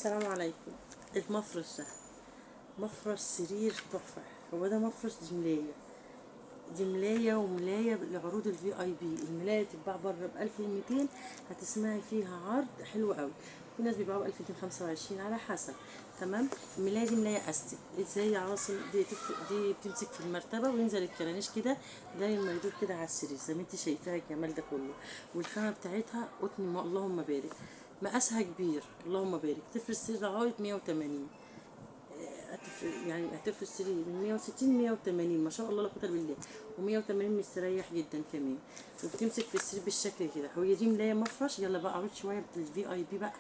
السلام عليكم. المفرش ده مفرش سرير تحفة. هو ده مفرش دي ملاية وملاية لعروض الفي اي بي. الملاية بتتباع بره ب1200، هتسمعي فيها عرض حلو قوي. في ناس بيبيعوها ب2225 على حسب. تمام. الملاية دي ملاية استك زي عواصم دي بتمسك في المرتبة وينزل الكرانيش كده زي المردود كده على السرير زي ما انت شايفاها. الجمال ده كله. والخامة بتاعتها قطن اللهم بارك. مقاسها كبير اللهم بارك. تفرش سرير لغاية 180. يعني هتفرش سرير من 160 180 ما شاء الله لا قوه الا بالله. و180 مستريح جدا كمان. وبتمسك في السرير بالشكل كده. هي دي ملايه مفرش. يلا بقى عرض شويه بالفي اي بي بقى.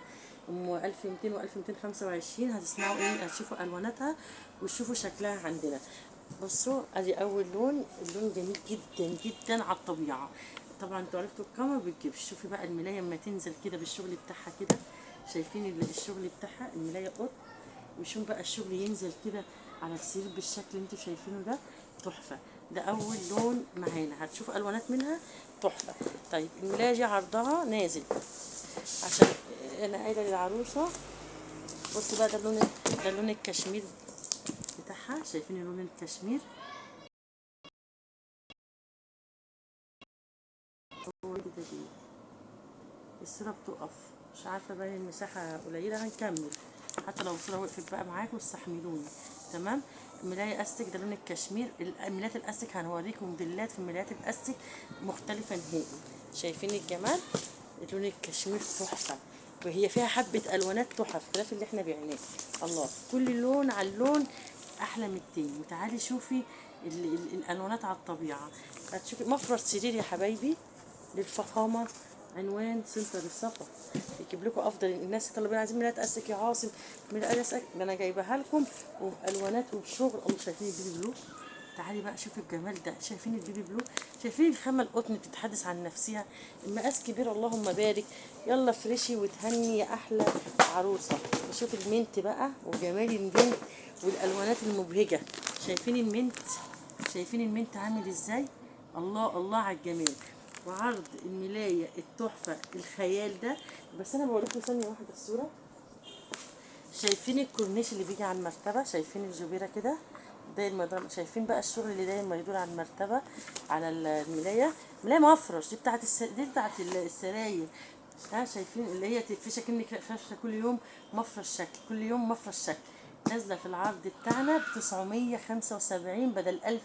ام 1200 و1225 هتسمعوا ايه، هتشوفوا الواناتها وتشوفوا شكلها عندنا. بصوا ادي اول لون. اللون جميل جدا جدا على الطبيعه. طبعا انتوا عرفتوا الكاميرا بتجيب. شوفي بقى الملايه لما تنزل كده بالشغل بتاعها كده. شايفين الشغل بتاعها الملايه قط. وشوف بقى الشغل ينزل كده على السرير بالشكل اللي انتوا شايفينه ده. تحفه. ده اول لون معانا. هتشوف الوانات منها تحفه. طيب الملايه دي عرضها نازل عشان انا قايله للعروسه. بصي بقى ده لون الكشمير بتاعها. شايفين لون الكشمير. هو كده دي الصوره بتقف. مش عارفه باين المساحه قليله. هنكمل حتى لو الصوره وقفت بقى معاكم استحملوني. تمام. ملاية استك ده لون الكشمير. الملايات الاستك هنوريكم موديلات في الملايات الاستك مختلفه نهائي. شايفين الجمال. لون الكشمير تحفه. وهي فيها حبه الوانات تحف خلاف اللي احنا بيعناه. الله كل لون على اللون احلى من التاني. وتعالي شوفي الالوانات على الطبيعه. هتشوفي مفرش سرير يا حبايبي للفخامه. عنوان سنتر الصفا. يجيب لكم افضل الناس طالبين عايزين ملاية اسك يا عاصم. ملاية اسك ده انا جايبها لكم وبالوانات وبشغل. الله شايفين البيبي بلو. تعالي بقى شوفي الجمال ده. شايفين البيبي بلو. شايفين الخامه القطن بتتحدث عن نفسها. المقاس كبير اللهم بارك. يلا فريشي وتهني يا احلى عروسه. وشوفي المنت بقى وجمال المنت والالوانات المبهجه. شايفين المنت. شايفين المنت عامل ازاي. الله الله على الجمال. وعرض الملاية التحفة الخيال ده. بس انا بوريكم ثانية واحدة الصورة. شايفين الكورنيش اللي بيجي على المرتبة. شايفين الجبيرة كده داير ما شايفين بقى الشغل اللي داير ما يدور على المرتبة على الملاية. ملاية مفرش دي بتاعت دي بتاعت السراير. ها شايفين اللي هي تفرشة كأنك فرشة كل يوم مفرش شكل. كل يوم مفرش شكل. نازلة في العرض بتاعنا ب975 بدل 1000.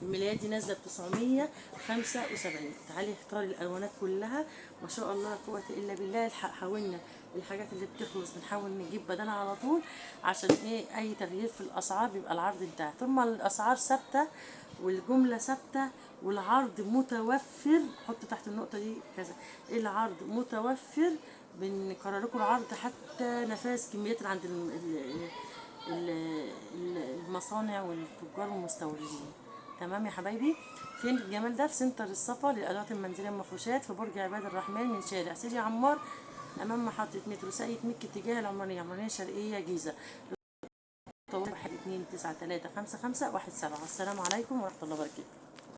الملايات دي نازله ب 975. تعالي اختاري الالوانات كلها. ما شاء الله لا قوه الا بالله. حاولنا الحاجات اللي بتخلص بنحاول نجيب بدلها على طول. عشان ايه اي تغيير في الاسعار بيبقى العرض انتهى. طول ما الاسعار ثابته والجمله ثابته والعرض متوفر. حطوا تحت النقطه دي كذا. العرض متوفر. بنكرر لكم العرض حتى نفاذ كميات عند المصانع والتجار والمستوردين. تمام يا حبايبي. فين الجمال ده؟ في سنتر الصفا للادوات المنزليه المفروشات في برج عباد الرحمن من شارع سيدي عمار امام محطه مترو ساقية مكة اتجاه العمرانيه الشرقيه جيزه. طول 1 2 9 3 5 5 1 7. السلام عليكم ورحمه الله وبركاته.